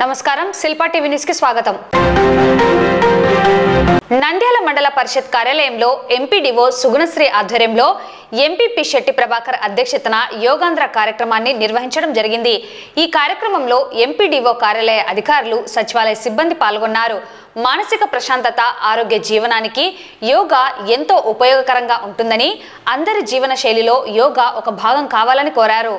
నమస్కారం Shilpa TV news కి స్వాగతం. నంద్యాల మండల పరిషత్ కార్యాలయంలో ఎంపీడీఓ సుగుణశ్రీ ఆధ్వర్యంలో ఎంపీపీ శెట్టి ప్రభాకర్ అధ్యక్షతన యోగాంధ్ర కార్యక్రమాన్ని నిర్వహించడం జరిగింది. ఈ కార్యక్రమంలో ఎంపీడీఓ కార్యాలయ అధికారులు, సచివాలయ సిబ్బంది పాల్గొన్నారు. మానసిక ప్రశాంతత, ఆరోగ్య జీవనానికి యోగా ఎంతో ఉపయోగకరంగా ఉంటుందని, అందరి జీవన శైలిలో యోగా ఒక భాగం కావాలని కోరారు.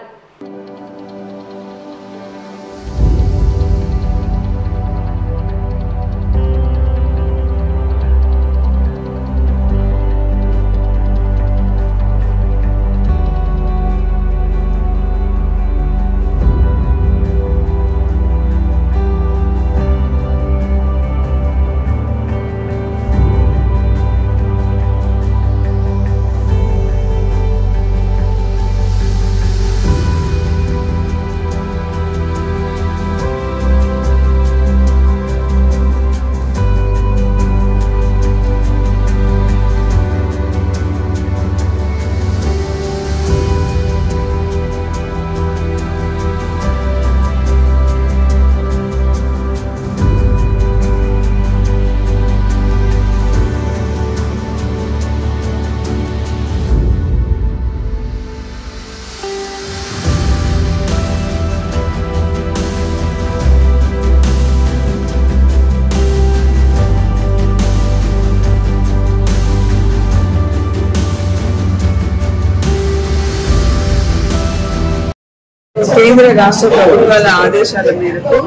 కేంద్ర రాష్ట్ర ప్రభుత్వాల ఆదేశాల మేరకు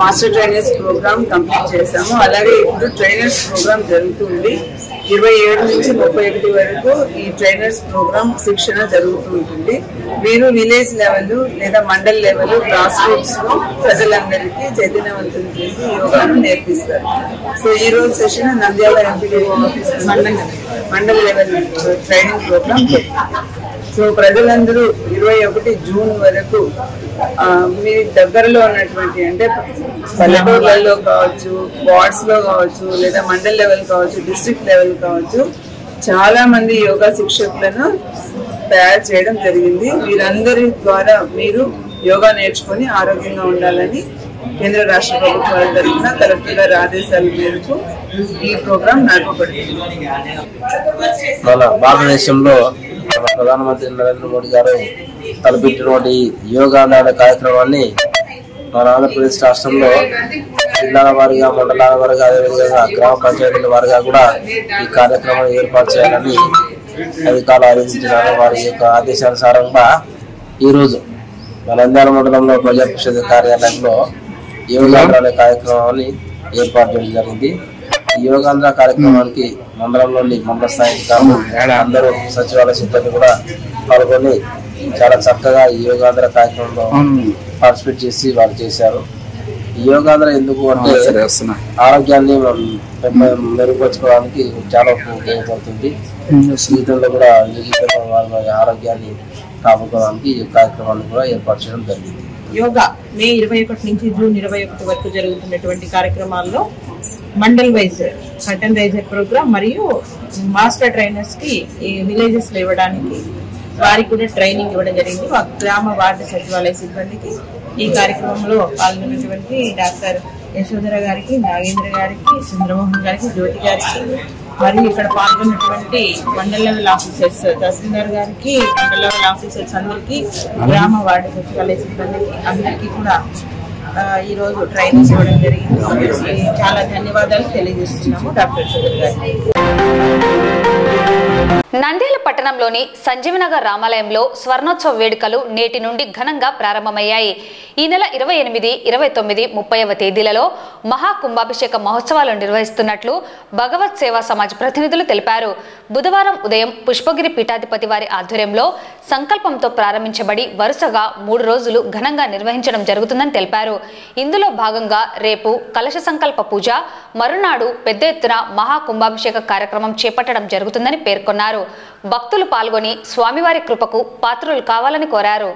మాస్టర్ ట్రైనర్స్ ప్రోగ్రామ్ కంప్లీట్ చేశాము. అలాగే ఇప్పుడు ట్రైనర్స్ ప్రోగ్రామ్ జరుగుతుంది. 27 నుంచి 31 వరకు ఈ ట్రైనర్స్ ప్రోగ్రామ్ శిక్షణ జరుగుతూ ఉంటుంది. వీరు విలేజ్ లెవెల్ లేదా మండల్ లెవెల్, గ్రాస్ రూట్స్ లో ప్రజలందరికీ చైతన్యవంతం చేసి యోగాను నేర్పిస్తారు. సో ఈ రోజు session Nandyal MPDO office mandal level training program. So ప్రజలందరూ 21 జూన్ వరకు మీ దగ్గరలో ఉన్నటువంటి అంటే పల్లెటూర్లలో కావచ్చు, వార్డ్స్ లో కావచ్చు, లేదా మండల్ లెవెల్ కావచ్చు, డిస్ట్రిక్ట్ లెవెల్ కావచ్చు, చాలా మంది యోగా శిక్షకులను తయారు చేయడం జరిగింది. వీరందరి ద్వారా మీరు యోగా నేర్చుకొని ఆరోగ్యంగా ఉండాలని కేంద్ర రాష్ట్ర ప్రభుత్వాల తరఫున కలెక్టర్ గారి ఆదేశాల మేరకు ఈ ప్రోగ్రాం నడపబడుతుంది. మన భారతదేశంలో ప్రధానమంత్రి నరేంద్ర మోడీ గారు తలపెట్టినటువంటి యోగా అనే కార్యక్రమాన్ని మన ఆంధ్రప్రదేశ్ రాష్ట్రంలో జిల్లాల వారిగా, మండలాల వారిగా, అదేవిధంగా గ్రామ పంచాయతీల వారిగా కూడా ఈ కార్యక్రమాన్ని ఏర్పాటు చేయాలని అధికారులు ఆదేశించినారు. వారి యొక్క ఆదేశానుసారంగా ఈరోజు మన నంద్యాల మండలంలో ప్రజా పరిషత్ కార్యాలయంలో యోగాంధ్ర అనే కార్యక్రమాన్ని ఏర్పాటు చేయడం జరిగింది. ఈ యోగాంధ్ర కార్యక్రమానికి మండలంలోని మండల స్థాయి అధికారులు, అందరూ సచివాలయ సిబ్బంది కూడా పాల్గొని చాలా చక్కగా ఈ యోగాంధ్ర కార్యక్రమంలో పార్టిసిపేట్ చేసి వారు చేశారు. ఈ యోగాంధ్ర ఎందుకు అంటే ఆరోగ్యాన్ని మెరుగుపరచుకోవడానికి చాలా ఉపయోగపడుతుంది. జీవితంలో కూడా వారి ఆరోగ్యాన్ని కాపాడుకోవడానికి ఈ కార్యక్రమాన్ని కూడా ఏర్పాటు చేయడం జరిగింది. యోగా మే 21 నుంచి జూన్ 21 వరకు జరుగుతున్నటువంటి కార్యక్రమాల్లో mandal wise curtain raiser program మరియు మాస్టర్ ట్రైనర్స్ కి ఈ విలేజెస్ లో ఇవ్వడానికి వారికి కూడా ట్రైనింగ్ ఇవ్వడం జరిగింది. గ్రామ వార్డు సచివాలయ సిబ్బందికి ఈ కార్యక్రమంలో పాల్గొన్నటువంటి డాక్టర్ యశోధర గారికి, నాగేంద్ర గారికి, చంద్రమోహన్ గారికి, జ్యోతి గారికి, మరియు ఇక్కడ పాల్గొన్నటువంటి మండల్ లెవెల్ ఆఫీసర్స్, తహసీల్దార్ గారికి, మండల్ లెవెల్ ఆఫీసర్స్ అందరికీ, గ్రామ వార్డు సచివాలయ సిబ్బందికి అందరికీ కూడా ఈ రోజు ట్రైనింగ్ ఇవ్వడం జరిగింది. చాలా ధన్యవాదాలు తెలియజేస్తున్నాము డాక్టర్ యశోధర గారికి. నంద్యాల పట్టణంలోని సంజీవనగర్ రామాలయంలో స్వర్ణోత్సవ వేడుకలు నేటి నుండి ఘనంగా ప్రారంభమయ్యాయి. ఈ నెల 28, 29, 30వ తేదీలలో మహాకుంభాభిషేక మహోత్సవాలు నిర్వహిస్తున్నట్లు భగవత్ సేవా సమాజ్ ప్రతినిధులు తెలిపారు. బుధవారం ఉదయం పుష్పగిరి పీఠాధిపతి వారి ఆధ్వర్యంలో సంకల్పంతో ప్రారంభించబడి వరుసగా 3 రోజులు ఘనంగా నిర్వహించడం జరుగుతుందని తెలిపారు. ఇందులో భాగంగా రేపు కలశ సంకల్ప పూజ, మరునాడు పెద్ద ఎత్తున మహాకుంభాభిషేక కార్యక్రమం చేపట్టడం జరుగుతుందని పేర్కొన్నారు. భక్తులు పాల్గొని స్వామివారి కృపకు పాత్రులు కావాలని కోరారు.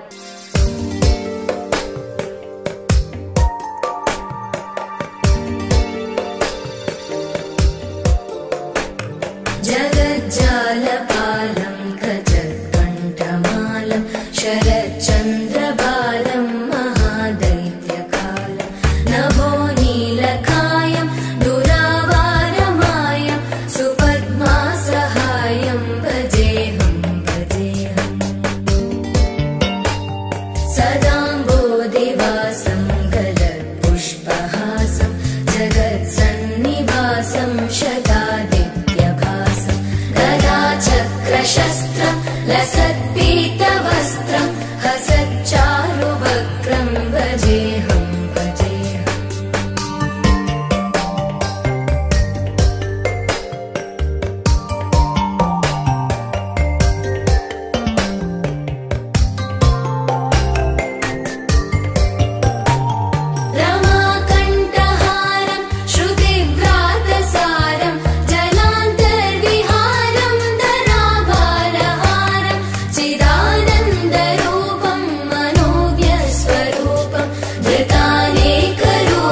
జగజ్జాలపాలం గజకంఠమాలం శరచంద్రబాలం మహాదైత్యకాలం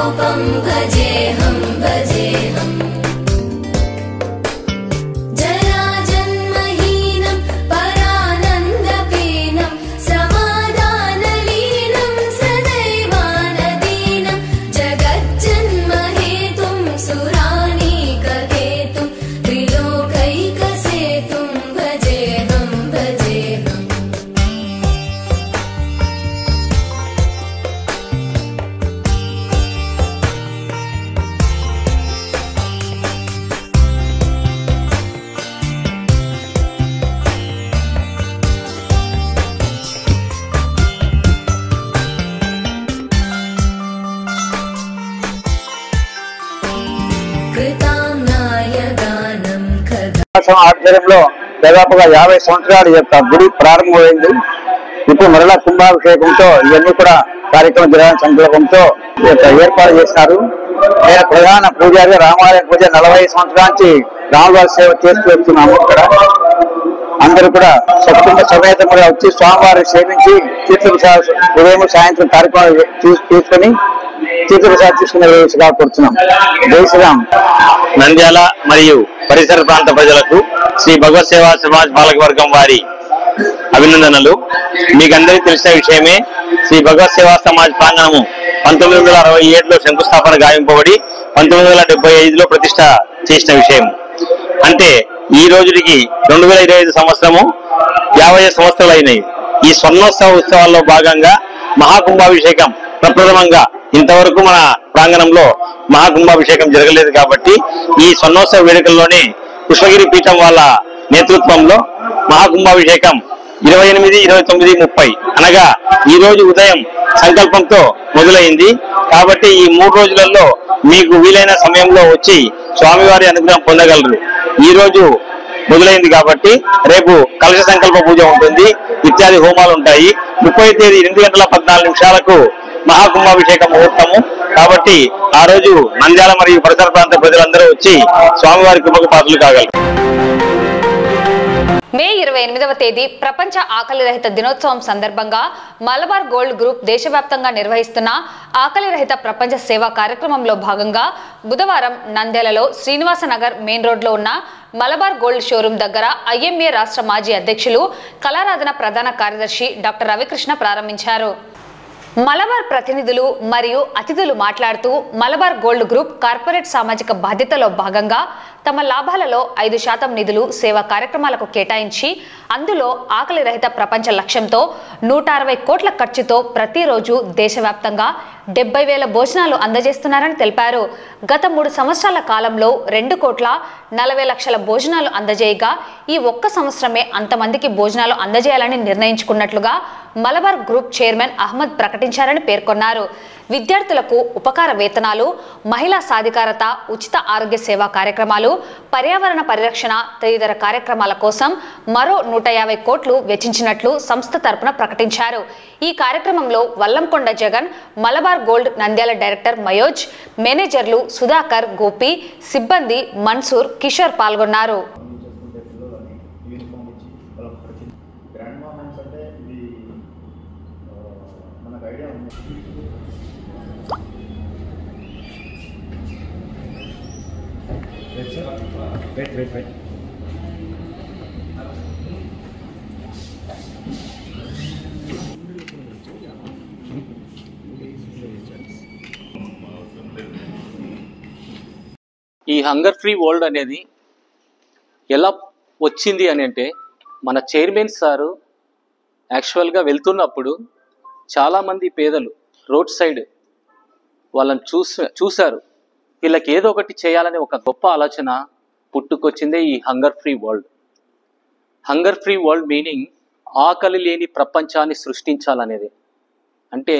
रूपं भजेऽहं भजेऽहं जराजन्महीनं परानन्दपीनं समाधानलीनं सदैवानदीनं जगज्जन्महेतुं सुरानीकहेतुं त्रिलोकैकसेतुं भजेऽहं भजेऽहम् कृताम्नाय गानं कदा ఆధ్వర్యంలో దాదాపుగా 50 సంవత్సరాలు యొక్క గుడి ప్రారంభమైంది. ఇప్పుడు మరలా కుంభాభిషేకంతో ఇవన్నీ కూడా కార్యక్రమం జరగడానికి సంకల్పంతో ఏర్పాటు చేసినారు. నేను ప్రధాన పూజారి, రామాలయం పూజ 40 సంవత్సరాల నుంచి రామవారి సేవ చేస్తూ వస్తున్నాము. ఇక్కడ అందరూ కూడా సకుటుంబ సమేతంగా వచ్చి స్వామివారిని సేవించి తీర్థప్రసాద ఉదయం సాయంత్రం కార్యక్రమం తీసుకొని తీర్థప్రసాద తీసుకునే విషయంగా కోరుతున్నాం. జై శ్రీరామ్. నంద్యాల మరియు పరిసర ప్రాంత ప్రజలకు శ్రీ భగవత్ సేవా సమాజ్ పాలకవర్గం వారి అభినందనలు. మీకందరికీ తెలిసిన విషయమే, శ్రీ భగవత్ సేవా సమాజ్ ప్రాంగణము 1967లో శంకుస్థాపన గావింపబడి 1975లో ప్రతిష్ట చేసిన విషయం. అంటే ఈ రోజుకి 2025 సంవత్సరము 50 సంవత్సరాలు అయినాయి. ఈ స్వర్ణోత్సవ ఉత్సవాల్లో భాగంగా మహాకుంభాభిషేకం ప్రప్రథమంగా ఇంతవరకు మన ప్రాంగణంలో మహాకుంభాభిషేకం జరగలేదు కాబట్టి ఈ స్వర్ణోత్సవ వేడుకల్లోనే పుష్పగిరి పీఠం వాళ్ళ నేతృత్వంలో మహాకుంభాభిషేకం 28, 29, 30 అనగా ఈ రోజు ఉదయం సంకల్పంతో మొదలైంది. కాబట్టి ఈ 3 రోజులలో మీకు వీలైన సమయంలో వచ్చి స్వామివారి అనుగ్రహం పొందగలరు. ఈ రోజు మొదలైంది కాబట్టి రేపు కలశ సంకల్ప పూజ ఉంటుంది, ఇత్యాది హోమాలు ఉంటాయి. 30వ తేదీ 2:14 మహాకుంభాభిషేక ముహూర్తము. కాబట్టి ఆ రోజు నంద్యాల మరియు పరిసర ప్రాంత ప్రజలందరూ వచ్చి స్వామివారి కృపకు పాత్రలు కాగలరు. మే 28వ తేదీ ప్రపంచ ఆకలి రహిత దినోత్సవం సందర్భంగా మలబార్ గోల్డ్ గ్రూప్ దేశవ్యాప్తంగా నిర్వహిస్తున్న ఆకలి రహిత ప్రపంచ సేవా కార్యక్రమంలో భాగంగా బుధవారం నంద్యాలలో శ్రీనివాసనగర్ మెయిన్ రోడ్లో ఉన్న మలబార్ గోల్డ్ షోరూం దగ్గర ఐఎంఏ రాష్ట్ర మాజీ అధ్యక్షులు కళారాధన ప్రధాన కార్యదర్శి డాక్టర్ రవికృష్ణ ప్రారంభించారు. మలబార్ ప్రతినిధులు మరియు అతిథులు మాట్లాడుతూ మలబార్ గోల్డ్ గ్రూప్ కార్పొరేట్ సామాజిక బాధ్యతలో భాగంగా తమ లాభాలలో 5% నిధులు సేవా కార్యక్రమాలకు కేటాయించి అందులో ఆకలి రహిత ప్రపంచ లక్ష్యంతో 160 కోట్ల ఖర్చుతో ప్రతిరోజు దేశవ్యాప్తంగా 70,000 భోజనాలు అందజేస్తున్నారని తెలిపారు. గత 3 సంవత్సరాల కాలంలో 2,40,00,000 భోజనాలు అందజేయగా ఈ ఒక్క సంవత్సరమే అంతమందికి భోజనాలు అందజేయాలని నిర్ణయించుకున్నట్లుగా మలబార్ గ్రూప్ చైర్మన్ అహ్మద్ ప్రకటించారని పేర్కొన్నారు. విద్యార్థులకు ఉపకార వేతనాలు, మహిళా సాధికారత, ఉచిత ఆరోగ్య సేవా కార్యక్రమాలు, పర్యావరణ పరిరక్షణ తదితర కార్యక్రమాల కోసం మరో 150 కోట్లు వెచ్చించినట్లు సంస్థ తరపున ప్రకటించారు. ఈ కార్యక్రమంలో వల్లంకొండ జగన్, మలబార్ గోల్డ్ నంద్యాల డైరెక్టర్ మయోజ్, మేనేజర్లు సుధాకర్, గోపి, సిబ్బంది మన్సూర్, కిషోర్ పాల్గొన్నారు. ఈ హంగర్ ఫ్రీ వరల్డ్ అనేది ఎలా వచ్చింది అని అంటే, మన చైర్మన్ సారు యాక్చువల్గా వెళ్తున్నప్పుడు చాలామంది పేదలు రోడ్ సైడ్ వాళ్ళని చూశారు. వీళ్ళకి ఏదో ఒకటి చేయాలనే ఒక గొప్ప ఆలోచన పుట్టుకొచ్చిందే ఈ hunger free world. Hunger free world meaning ఆకలి లేని ప్రపంచాన్ని సృష్టించాలనేది. అంటే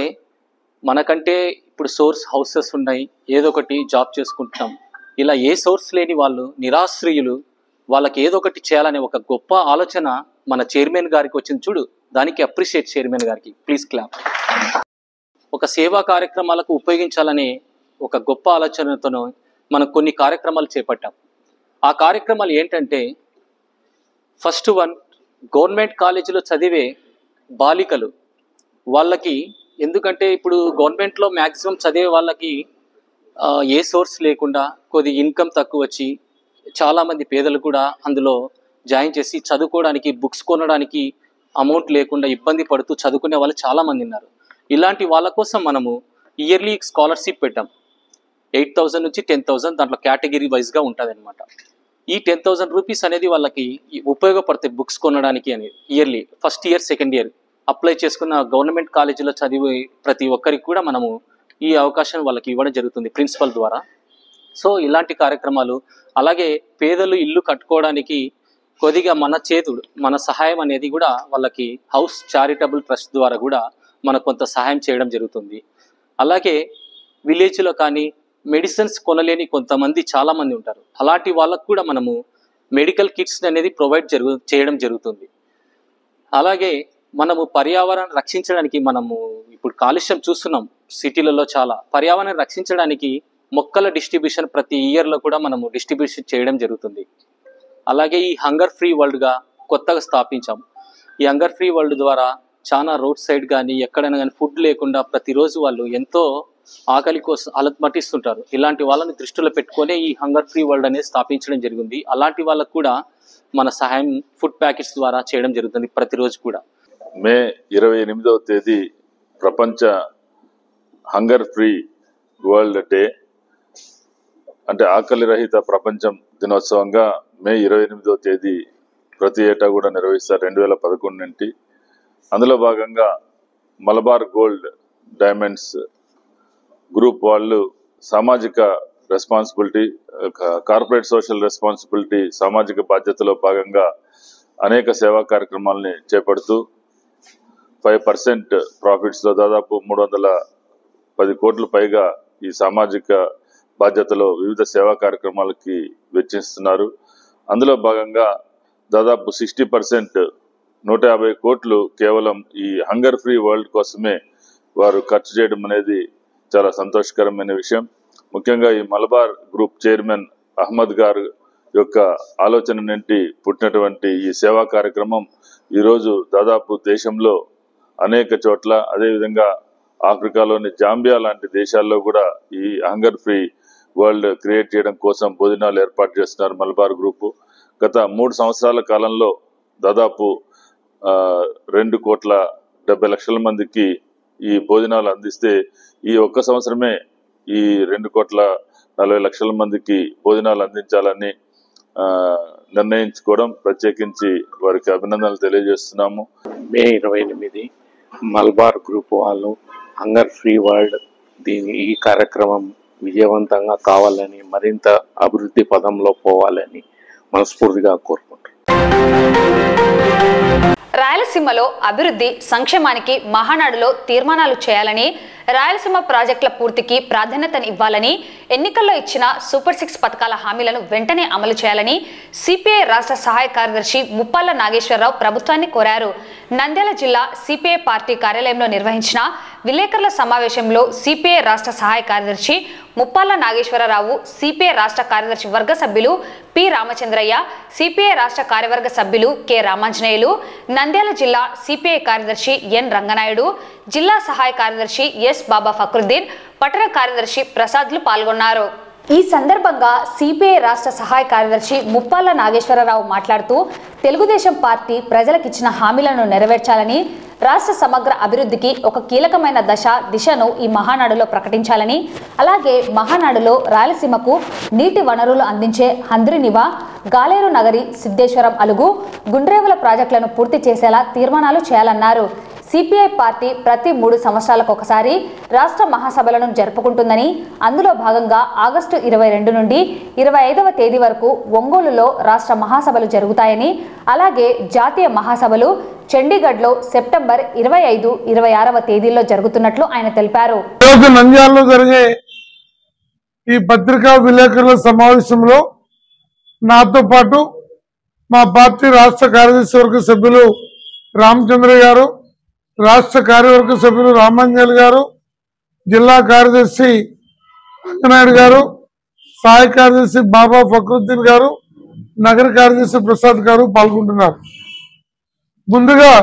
మనకంటే ఇప్పుడు సోర్స్ హౌసెస్ ఉన్నాయి, ఏదో ఒకటి జాబ్ చేసుకుంటున్నాం. ఇలా ఏ సోర్స్ లేని వాళ్ళు, నిరాశ్రయులు, వాళ్ళకి ఏదో ఒకటి చేయాలనే ఒక గొప్ప ఆలోచన మన చైర్మన్ గారికి వచ్చింది చూడు. దానికి అప్రిషియేట్ చైర్మన్ గారికి, ప్లీజ్ క్లాప్. ఒక సేవా కార్యక్రమాలకు ఉపయోగించాలనే ఒక గొప్ప ఆలోచనతో మనం కొన్ని కార్యక్రమాలు చేపట్టాం. ఆ కార్యక్రమాలు ఏంటంటే, ఫస్ట్ వన్, గవర్నమెంట్ కాలేజీలో చదివే బాలికలు వాళ్ళకి, ఎందుకంటే ఇప్పుడు గవర్నమెంట్లో మ్యాక్సిమం చదివే వాళ్ళకి ఏ సోర్స్ లేకుండా కొద్ది ఇన్కమ్ తక్కువ వచ్చి చాలామంది పేదలు కూడా అందులో జాయిన్ చేసి చదువుకోవడానికి బుక్స్ కొనడానికి అమౌంట్ లేకుండా ఇబ్బంది పడుతూ చదువుకునే వాళ్ళు చాలామంది ఉన్నారు. ఇలాంటి వాళ్ళ కోసం మనము ఇయర్లీ స్కాలర్షిప్ పెట్టాం. 8,000 నుంచి 10,000 దాంట్లో కేటగిరీ వైజ్గా ఉంటుంది అనమాట. ఈ 10,000 రూపీస్ అనేది వాళ్ళకి ఉపయోగపడతాయి బుక్స్ కొనడానికి అని. Yearly first year second year apply చేసుకున్న గవర్నమెంట్ కాలేజీలో చదివే ప్రతి ఒక్కరికి కూడా మనము ఈ అవకాశం వాళ్ళకి ఇవ్వడం జరుగుతుంది ప్రిన్సిపల్ ద్వారా. సో ఇలాంటి కార్యక్రమాలు, అలాగే పేదలు ఇల్లు కట్టుకోవడానికి కొద్దిగా మన సహాయం అనేది కూడా వాళ్ళకి హౌస్ చారిటబుల్ ట్రస్ట్ ద్వారా కూడా మనకు కొంత సహాయం చేయడం జరుగుతుంది. అలాగే విలేజ్లో కానీ మెడిసిన్స్ కొనలేని కొంతమంది చాలామంది ఉంటారు. అలాంటి వాళ్ళకు కూడా మనము మెడికల్ కిట్స్ అనేది ప్రొవైడ్ చేయడం జరుగుతుంది. అలాగే మనము పర్యావరణాన్ని రక్షించడానికి మనము ఇప్పుడు కాలుష్యం చూస్తున్నాం సిటీలలో చాలా. పర్యావరణాన్ని రక్షించడానికి మొక్కల డిస్ట్రిబ్యూషన్ ప్రతి ఇయర్లో కూడా మనము డిస్ట్రిబ్యూషన్ చేయడం జరుగుతుంది. అలాగే ఈ హంగర్ ఫ్రీ వరల్డ్గా కొత్తగా స్థాపించాం. ఈ హంగర్ ఫ్రీ వరల్డ్ ద్వారా చాలా రోడ్ సైడ్ కానీ ఎక్కడైనా కానీ ఫుడ్ లేకుండా ప్రతిరోజు వాళ్ళు ఎంతో ఆకలి కోసం అలమటిస్తుంటారు. ఇలాంటి వాళ్ళని దృష్టిలో పెట్టుకొని ఈ హంగర్ ఫ్రీ వరల్డ్ అనేది స్థాపించడం జరిగింది. అలాంటి వాళ్ళకు కూడా మన సహాయం ఫుడ్ ప్యాకెట్స్ ద్వారా చేయడం జరుగుతుంది ప్రతిరోజు కూడా. మే 28వ తేదీ ప్రపంచ హంగర్ ఫ్రీ వరల్డ్ డే, అంటే ఆకలి రహిత ప్రపంచం దినోత్సవంగా మే 28వ తేదీ ప్రతి ఏటా కూడా నిర్వహిస్తారు 2011 నుండి. అందులో భాగంగా మలబార్ గోల్డ్ డైమండ్స్ గ్రూప్ వాళ్ళు సామాజిక రెస్పాన్సిబిలిటీ, కార్పొరేట్ సోషల్ రెస్పాన్సిబిలిటీ, సామాజిక బాధ్యతలో భాగంగా అనేక సేవా కార్యక్రమాలని చేపడుతూ 5% ప్రాఫిట్స్లో దాదాపు 310 కోట్ల పైగా ఈ సామాజిక బాధ్యతలో వివిధ సేవా కార్యక్రమాలకి వెచ్చిస్తున్నారు. అందులో భాగంగా దాదాపు 60% 150 కోట్లు కేవలం ఈ హంగర్ ఫ్రీ వరల్డ్ కోసమే వారు ఖర్చు చేయడం అనేది చాలా సంతోషకరమైన విషయం. ముఖ్యంగా ఈ మలబార్ గ్రూప్ చైర్మన్ అహ్మద్ గారు యొక్క ఆలోచన నుండి పుట్టినటువంటి ఈ సేవా కార్యక్రమం ఈరోజు దాదాపు దేశంలో అనేక చోట్ల, అదేవిధంగా ఆఫ్రికాలోని జాంబియా లాంటి దేశాల్లో కూడా ఈ హంగర్ ఫ్రీ వరల్డ్ క్రియేట్ చేయడం కోసం భోజనాలు ఏర్పాటు చేస్తున్నారు మలబార్ గ్రూపు. గత 3 సంవత్సరాల కాలంలో దాదాపు 2,70,00,000 మందికి ఈ భోజనాలు అందిస్తే ఈ ఒక్క సంవత్సరమే ఈ 2,40,00,000 మందికి భోజనాలు అందించాలని నిర్ణయించుకోవడం, ప్రత్యేకించి వారికి అభినందనలు తెలియజేస్తున్నాము. మే 28 మల్బార్ గ్రూప్ వాళ్ళు హంగర్ ఫ్రీ వరల్డ్ ఈ కార్యక్రమం విజయవంతంగా కావాలని, మరింత అభివృద్ధి పదంలో పోవాలని మనస్ఫూర్తిగా కోరుకుంటున్నాను. రాయలసీమలో అభివృద్ధి సంక్షేమానికి మహానాడులో తీర్మానాలు చేయాలని, రాయలసీమ ప్రాజెక్టుల పూర్తికి ప్రాధాన్యతను ఇవ్వాలని, ఎన్నికల్లో ఇచ్చిన సూపర్ 6 పథకాల హామీలను వెంటనే అమలు చేయాలని సిపిఐ రాష్ట్ర సహాయ కార్యదర్శి ముప్పాళ్ల నాగేశ్వరరావు ప్రభుత్వాన్ని కోరారు. నంద్యాల జిల్లా సిపిఐ పార్టీ కార్యాలయంలో నిర్వహించిన విలేకరుల సమావేశంలో సిపిఐ రాష్ట్ర సహాయ కార్యదర్శి ముప్పాళ్ల నాగేశ్వరరావు, సిపిఐ రాష్ట్ర కార్యదర్శి వర్గ సభ్యులు పి రామచంద్రయ్య, సిపిఐ రాష్ట్ర కార్యవర్గ సభ్యులు కె రామాంజనేయులు, నంద్యాల జిల్లా సిపిఐ కార్యదర్శి ఎన్ రంగనాయుడు, జిల్లా సహాయ కార్యదర్శి ఎస్ బాబా ఫక్రుద్దీన్, పట్టణ కార్యదర్శి ప్రసాద్లు పాల్గొన్నారు. ఈ సందర్భంగా సిపిఐ రాష్ట్ర సహాయ కార్యదర్శి ముప్పాళ్ల నాగేశ్వరరావు మాట్లాడుతూ, తెలుగుదేశం పార్టీ ప్రజలకిచ్చిన హామీలను నెరవేర్చాలని, రాష్ట్ర సమగ్ర అభివృద్ధికి ఒక కీలకమైన దిశను ఈ మహానాడులో ప్రకటించాలని, అలాగే మహానాడులో రాయలసీమకు నీటి వనరులు అందించే హంద్రినివా, గాలేరు నగరి, సిద్ధేశ్వరం అలుగు, గుండ్రేవుల ప్రాజెక్టులను పూర్తి చేసేలా తీర్మానాలు చేయాలన్నారు. సిపిఐ పార్టీ ప్రతి 3 సంవత్సరాలకు ఒకసారి రాష్ట్ర మహాసభలను జరుపుకుంటుందని, అందులో భాగంగా ఆగస్టు 22 నుండి 25వ తేదీ వరకు ఒంగోలులో రాష్ట్ర మహాసభలు జరుగుతాయని, అలాగే జాతీయ మహాసభలు చండీగఢ్లో సెప్టెంబర్ 25, 26వ తేదీల్లో జరుగుతున్నట్లు ఆయన తెలిపారు. నంద్యాలలో జరిగే ఈ పత్రికా విలేకరుల సమావేశంలో నాతో పాటు మా పార్టీ రాష్ట్ర కార్యదర్శి వర్గ సభ్యులు రామచంద్ర గారు, రాష్ట్ర కార్యవర్గ సభ్యులు రామాంజనేయులు గారు, జిల్లా కార్యదర్శి రంగనాయుడు గారు, సహాయ కార్యదర్శి బాబా ఫక్రుద్దీన్ గారు, నగర కార్యదర్శి ప్రసాద్ గారు పాల్గొంటున్నారు. ముందుగా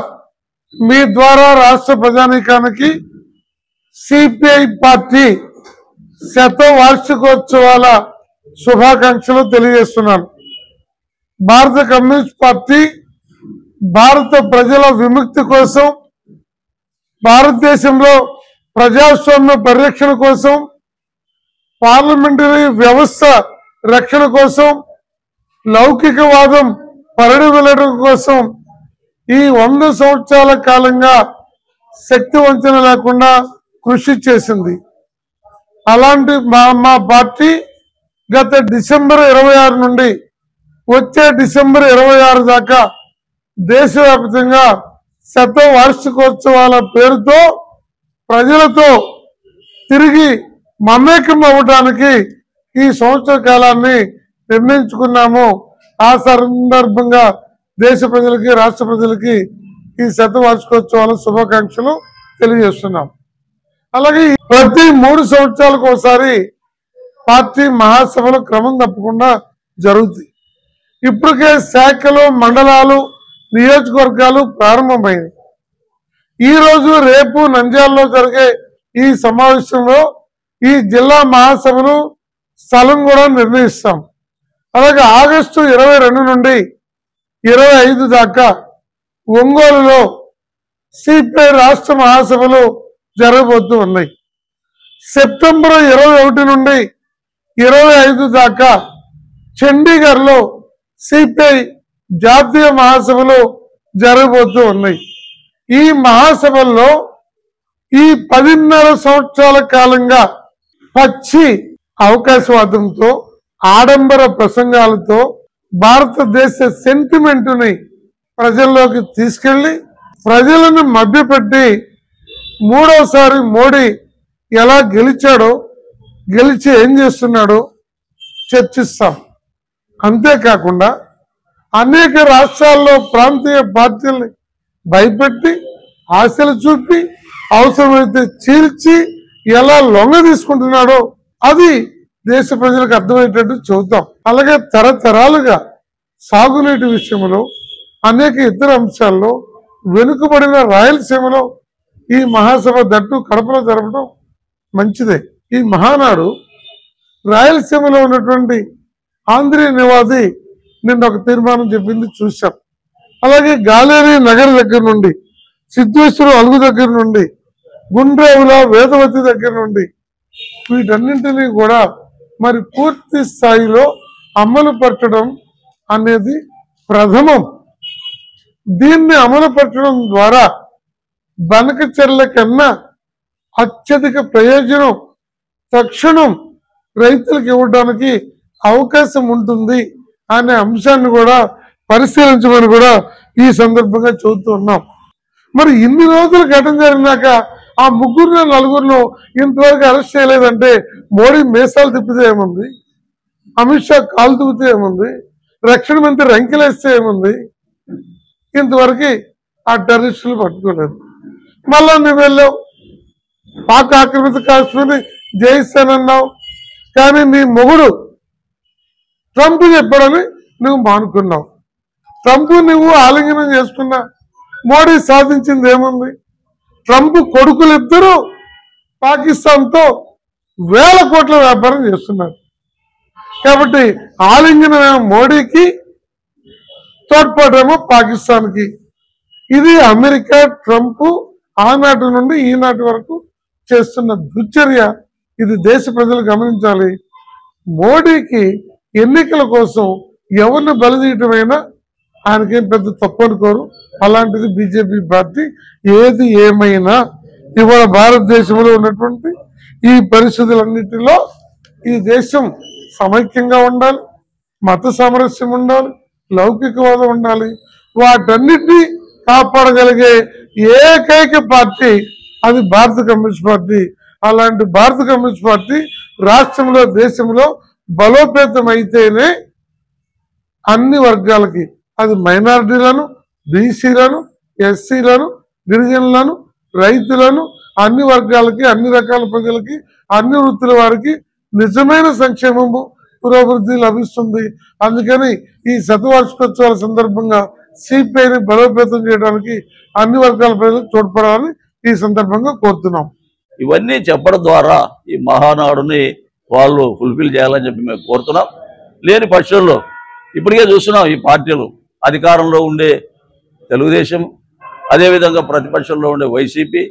మీ ద్వారా రాష్ట్ర ప్రజానీకానికి సిపిఐ పార్టీ శతవార్షికోత్సవాల శుభాకాంక్షలు తెలియజేస్తున్నాను. భారత కమ్యూనిస్ట్ పార్టీ భారత ప్రజల విముక్తి కోసం, భారతదేశంలో ప్రజాస్వామ్య పరిరక్షణ కోసం, పార్లమెంటరీ వ్యవస్థ రక్షణ కోసం, లౌకికవాదం పరిడి వెళ్ళడం కోసం ఈ 100 సంవత్సరాల కాలంగా శక్తి వంచన లేకుండా కృషి చేసింది. అలాంటి మా పార్టీ గత డిసెంబర్ 26 నుండి వచ్చే డిసెంబర్ 26 దాకా దేశవ్యాప్తంగా శతవార్షికోత్సవాల పేరుతో ప్రజలతో తిరిగి మమేకం అవ్వడానికి ఈ సంవత్సర కాలాన్ని నిర్ణయించుకున్నాము. ఆ సందర్భంగా దేశ ప్రజలకి, రాష్ట్ర ప్రజలకి ఈ శతవార్షికోత్సవాల శుభాకాంక్షలు తెలియజేస్తున్నాం. అలాగే ప్రతి 3 సంవత్సరాలకు ఒకసారి పార్టీ మహాసభలు క్రమం తప్పకుండా జరుగుతాయి. ఇప్పటికే శాఖలు, మండలాలు, నియోజకవర్గాలు ప్రారంభమైంది. ఈ రోజు రేపు నంద్యాలలో జరిగే ఈ సమావేశంలో ఈ జిల్లా మహాసభలు స్థలం కూడా నిర్ణయిస్తాం. అలాగే ఆగస్టు 22 నుండి 25 దాకా ఒంగోలులో సిపిఐ రాష్ట్ర మహాసభలు జరగబోతూ ఉన్నాయి. సెప్టెంబర్ 21 నుండి 25 దాకా చండీగఢ్లో సిపిఐ జాతీయ మహాసభలు జరగబోతూ ఉన్నాయి. ఈ మహాసభల్లో ఈ 10.5 సంవత్సరాల కాలంగా పచ్చి అవకాశవాదంతో, ఆడంబర ప్రసంగాలతో భారతదేశ సెంటిమెంటుని ప్రజల్లోకి తీసుకెళ్లి ప్రజలను మభ్యపెట్టి మూడోసారి మోడీ ఎలా గెలిచాడో, గెలిచి ఏం చేస్తున్నాడో చర్చిస్తాం. అంతేకాకుండా అనేక రాష్ట్రాల్లో ప్రాంతీయ పార్టీల్ని భయపెట్టి, ఆశలు చూపి, అవసరమైతే చీల్చి ఎలా లొంగ తీసుకుంటున్నాడో అది దేశ ప్రజలకు అర్థమయ్యేటట్టు చెబుతాం. అలాగే తరతరాలుగా సాగునీటి విషయంలో, అనేక ఇతర అంశాల్లో వెనుకబడిన రాయలసీమలో ఈ మహాసభ దట్టు కడపలో జరపడం మంచిదే. ఈ మహానాడు రాయలసీమలో ఉన్నటువంటి ఆంధ్రీయ నివాది నిన్న ఒక తీర్మానం చెప్పింది చూశాం. అలాగే గాలేరి నగర్ దగ్గర నుండి, సిద్ధేశ్వరం అలుగు దగ్గర నుండి, గుండ్రేవుల వేదవతి దగ్గర నుండి వీటన్నింటినీ కూడా మరి పూర్తి స్థాయిలో అమలు పరచడం అనేది ప్రథమం. దీన్ని అమలు పరచడం ద్వారా బనకచెర్ల కన్నా అత్యధిక ప్రయోజనం తక్షణం రైతులకు ఇవ్వడానికి అవకాశం ఉంటుంది అనే అంశాన్ని కూడా పరిశీలించమని కూడా ఈ సందర్భంగా చెబుతూ ఉన్నాం. మరి ఇన్ని రోజులు ఘటన జరిగినాక ఆ 3-4 ఇంతవరకు అరెస్ట్ చేయలేదంటే మోడీ మీసాలు తిప్పితే ఏముంది, అమిత్ షా కాలు తిప్పితే ఏముంది, రక్షణ మంత్రి రంకెలేస్తే ఏముంది, ఇంతవరకు ఆ టెర్రరిస్టులు పట్టుకోలేదు. మళ్ళా నువ్వు వెళ్ళావు, పాక్ ఆక్రమిత కాశ్మీర్ని జయిస్తానన్నావు, కానీ నీ మొగుడు ట్రంప్ చెప్పాడని నువ్వు మానుకున్నావు. ట్రంప్ నువ్వు ఆలింగనం చేసుకున్నా మోడీ సాధించింది ఏముంది? ట్రంప్ కొడుకులిద్దరూ పాకిస్తాన్తో 1000 కోట్ల వ్యాపారం చేస్తున్నారు. కాబట్టి ఆలింగనమేమో మోడీకి, తోడ్పాటేమో పాకిస్తాన్కి. ఇది అమెరికా, ట్రంప్ ఆనాటి నుండి ఈనాటి వరకు చేస్తున్న దుశ్చర్య. ఇది దేశ ప్రజలు గమనించాలి. మోడీకి ఎన్నికల కోసం ఎవరిని బలిదీయటమైనా ఆయనకేం పెద్ద తప్పు అనుకోరు. అలాంటిది బీజేపీ పార్టీ. ఏది ఏమైనా ఇవాళ భారతదేశంలో ఉన్నటువంటి ఈ పరిస్థితులన్నిటిలో ఈ దేశం సమైక్యంగా ఉండాలి, మత సామరస్యం ఉండాలి, లౌకికవాదం ఉండాలి. వాటన్నిటినీ కాపాడగలిగే ఏకైక పార్టీ అది భారత కమ్యూనిస్ట్ పార్టీ. అలాంటి భారత కమ్యూనిస్ట్ పార్టీ రాష్ట్రంలో, దేశంలో బలోపేతం అయితేనే అన్ని వర్గాలకి, అది మైనారిటీలను, బీసీలను, ఎస్సీలను, గిరిజనులను, రైతులను, అన్ని వర్గాలకి, అన్ని రకాల ప్రజలకి, అన్ని వృత్తుల వారికి నిజమైన సంక్షేమము, పురోభివృద్ధి లభిస్తుంది. అందుకని ఈ శతవార్షికోత్సవాల సందర్భంగా సిపిఐని బలోపేతం చేయడానికి అన్ని వర్గాల ప్రజలు తోడ్పడాలని ఈ సందర్భంగా కోరుతున్నాం. ఇవన్నీ చెప్పడం ద్వారా ఈ మహానాడుని వాళ్ళు ఫుల్ఫిల్ చేయాలని చెప్పి మేము కోరుతున్నాం. లేని పక్షంలో ఇప్పటికే చూస్తున్నాం ఈ పార్టీలు అధికారంలో ఉండే తెలుగుదేశం, అదేవిధంగా ప్రతిపక్షంలో ఉండే వైసీపీ,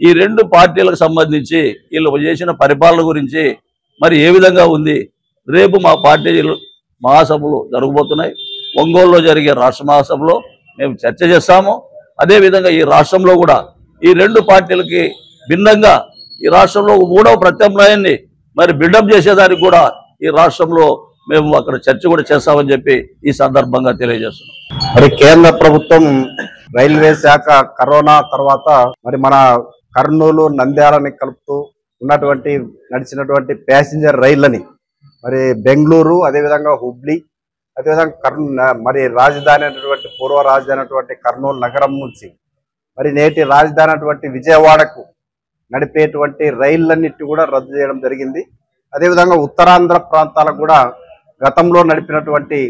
ఈ రెండు పార్టీలకు సంబంధించి వీళ్ళు చేసిన పరిపాలన గురించి మరి ఏ విధంగా ఉంది. రేపు మా పార్టీలు మహాసభలు జరగబోతున్నాయి. ఒంగోలులో జరిగే రాష్ట్ర మహాసభలో మేము చర్చ చేస్తాము. అదేవిధంగా ఈ రాష్ట్రంలో కూడా ఈ రెండు పార్టీలకి భిన్నంగా ఈ రాష్ట్రంలో మూడవ ప్రత్యామ్నాయాన్ని మరి బిల్డప్ చేసేదానికి కూడా ఈ రాష్ట్రంలో మేము అక్కడ చర్చ కూడా చేస్తామని చెప్పి ఈ సందర్భంగా తెలియజేస్తున్నాం. మరి కేంద్ర ప్రభుత్వం రైల్వే శాఖ కరోనా తర్వాత మరి మన కర్నూలు నంద్యాలని కలుపుతూ ఉన్నటువంటి నడిచినటువంటి ప్యాసింజర్ రైళ్లని మరి బెంగళూరు, అదేవిధంగా హుబ్లీ, అదేవిధంగా మరి రాజధాని అయినటువంటి పూర్వ రాజధాని అయినటువంటి కర్నూలు నగరం నుంచి మరి నేటి రాజధాని అయినటువంటి విజయవాడకు నడిపేటువంటి రైళ్లన్నిటి కూడా రద్దు చేయడం జరిగింది. అదేవిధంగా ఉత్తరాంధ్ర ప్రాంతాలకు కూడా గతంలో నడిపినటువంటి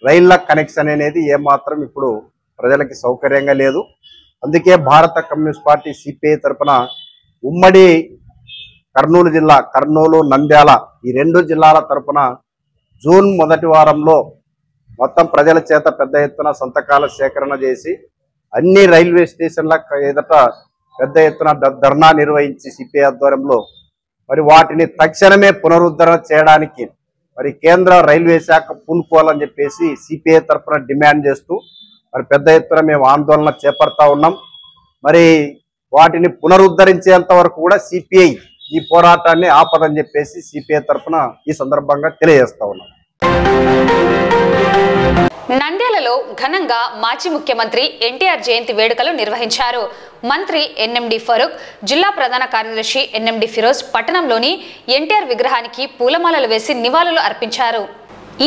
రైళ్ల కనెక్షన్ అనేది ఏమాత్రం ఇప్పుడు ప్రజలకి సౌకర్యంగా లేదు. అందుకే భారత కమ్యూనిస్ట్ పార్టీ సిపిఐ తరఫున ఉమ్మడి కర్నూలు జిల్లా, కర్నూలు, నంద్యాల ఈ రెండు జిల్లాల తరఫున జూన్ మొదటి వారంలో మొత్తం ప్రజల చేత పెద్ద ఎత్తున సంతకాల సేకరణ చేసి అన్ని రైల్వే స్టేషన్ల ఎదుట పెద్ద ఎత్తున ధర్నా నిర్వహించి సిపిఐ ఆధ్వర్యంలో మరి వాటిని తక్షణమే పునరుద్ధరణ చేయడానికి మరి కేంద్ర రైల్వే శాఖ పూనుకోవాలని చెప్పేసి సిపిఐ తరఫున డిమాండ్ చేస్తూ మరి పెద్ద ఎత్తున మేము ఆందోళన చేపడతా ఉన్నాం. మరి వాటిని పునరుద్ధరించేంత వరకు కూడా సిపిఐ ఈ పోరాటాన్ని ఆపదని చెప్పేసి సిపిఐ తరఫున ఈ సందర్భంగా తెలియజేస్తా ఉన్నాం. నంద్యాలలో ఘనంగా మాజీ ముఖ్యమంత్రి ఎన్టీఆర్ జయంతి వేడుకలు నిర్వహించారు. మంత్రి ఎన్ఎండి ఫరూక్, జిల్లా ప్రధాన కార్యదర్శి ఎన్ఎండి ఫిరోజ్ పట్టణంలోని ఎన్టీఆర్ విగ్రహానికి పూలమాలలు వేసి నివాళులు అర్పించారు.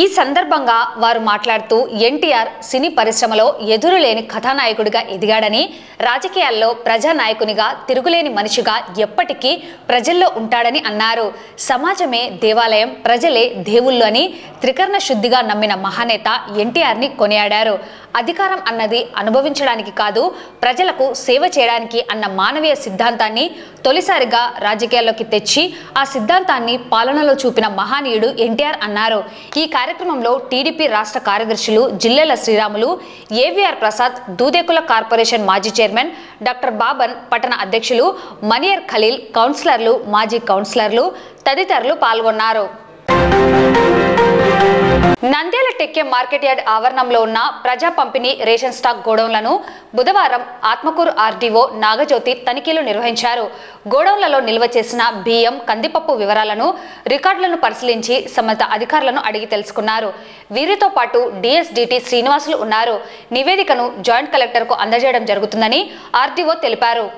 ఈ సందర్భంగా వారు మాట్లాడుతూ ఎన్టీఆర్ సినీ పరిశ్రమలో ఎదురులేని కథానాయకుడిగా ఎదిగాడని, రాజకీయాల్లో ప్రజానాయకునిగా తిరుగులేని మనిషిగా ఎప్పటికీ ప్రజల్లో ఉంటాడని అన్నారు. సమాజమే దేవాలయం, ప్రజలే దేవుళ్ళు అని త్రికరణ శుద్ధిగా నమ్మిన మహానేత ఎన్టీఆర్ని కొనియాడారు. అధికారం అన్నది అనుభవించడానికి కాదు, ప్రజలకు సేవ చేయడానికి అన్న మానవీయ సిద్ధాంతాన్ని తొలిసారిగా రాజకీయాల్లోకి తెచ్చి ఆ సిద్ధాంతాన్ని పాలనలో చూపిన మహానీయుడు ఎన్టీఆర్ అన్నారు. ఈ కార్యక్రమంలో టీడీపీ రాష్ట్ర కార్యదర్శులు జిల్లెల శ్రీరాములు, ఏవిఆర్ ప్రసాద్, దూదేకుల కార్పొరేషన్ మాజీ చైర్మన్ డాక్టర్ బాబన్, పట్టణ అధ్యక్షులు మనియర్ ఖలీల్, కౌన్సిలర్లు, మాజీ కౌన్సిలర్లు తదితరులు పాల్గొన్నారు. నంద్యాల టెక్కే మార్కెట్ యార్డ్ ఆవరణంలో ఉన్న ప్రజా పంపిణీ రేషన్ స్టాక్ గోడౌన్లను బుధవారం ఆత్మకూరు ఆర్డీఓ నాగజ్యోతి తనిఖీలు నిర్వహించారు. గోడౌన్లలో నిల్వ చేసిన బియ్యం, కందిపప్పు వివరాలను, రికార్డులను పరిశీలించి సంబంధిత అధికారులను అడిగి తెలుసుకున్నారు. వీరితో పాటు డిఎస్డిటి శ్రీనివాసులు ఉన్నారు. నివేదికను జాయింట్ కలెక్టర్కు అందజేయడం జరుగుతుందని ఆర్డీఓ తెలిపారు.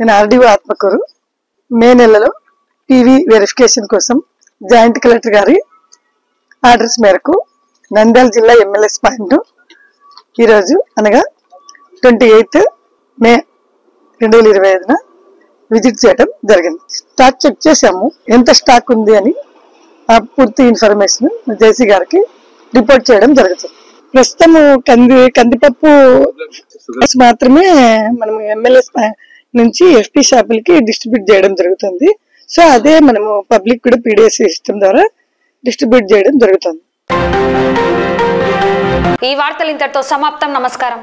నేను ఆర్డీఓ ఆత్మకూరు మే నెలలో పీవీ వెరిఫికేషన్ కోసం జాయింట్ కలెక్టర్ గారి ఆర్డర్స్ మేరకు నంద్యాల జిల్లా ఎమ్మెల్యేస్ పాయింట్ ఈరోజు అనగా 28 మే 2025 విజిట్ చేయడం జరిగింది. స్టాక్ చెక్ చేసాము, ఎంత స్టాక్ ఉంది అని ఆ పూర్తి ఇన్ఫర్మేషన్ జేసీ గారికి రిపోర్ట్ చేయడం జరుగుతుంది. ప్రస్తుతం కందిపప్పు మాత్రమే మనం ఎమ్మెల్యేస్ నుంచి ఎఫ్పీ షాపులకి డిస్ట్రిబ్యూట్ చేయడం జరుగుతుంది. సో అదే మనము పబ్లిక్ కూడా పీడిఎస్ సిస్టమ్ ద్వారా డిస్ట్రిబ్యూట్ చేయడం జరుగుతుంది. ఈ వార్తలు ఇంతటితో సమాప్తం. నమస్కారం.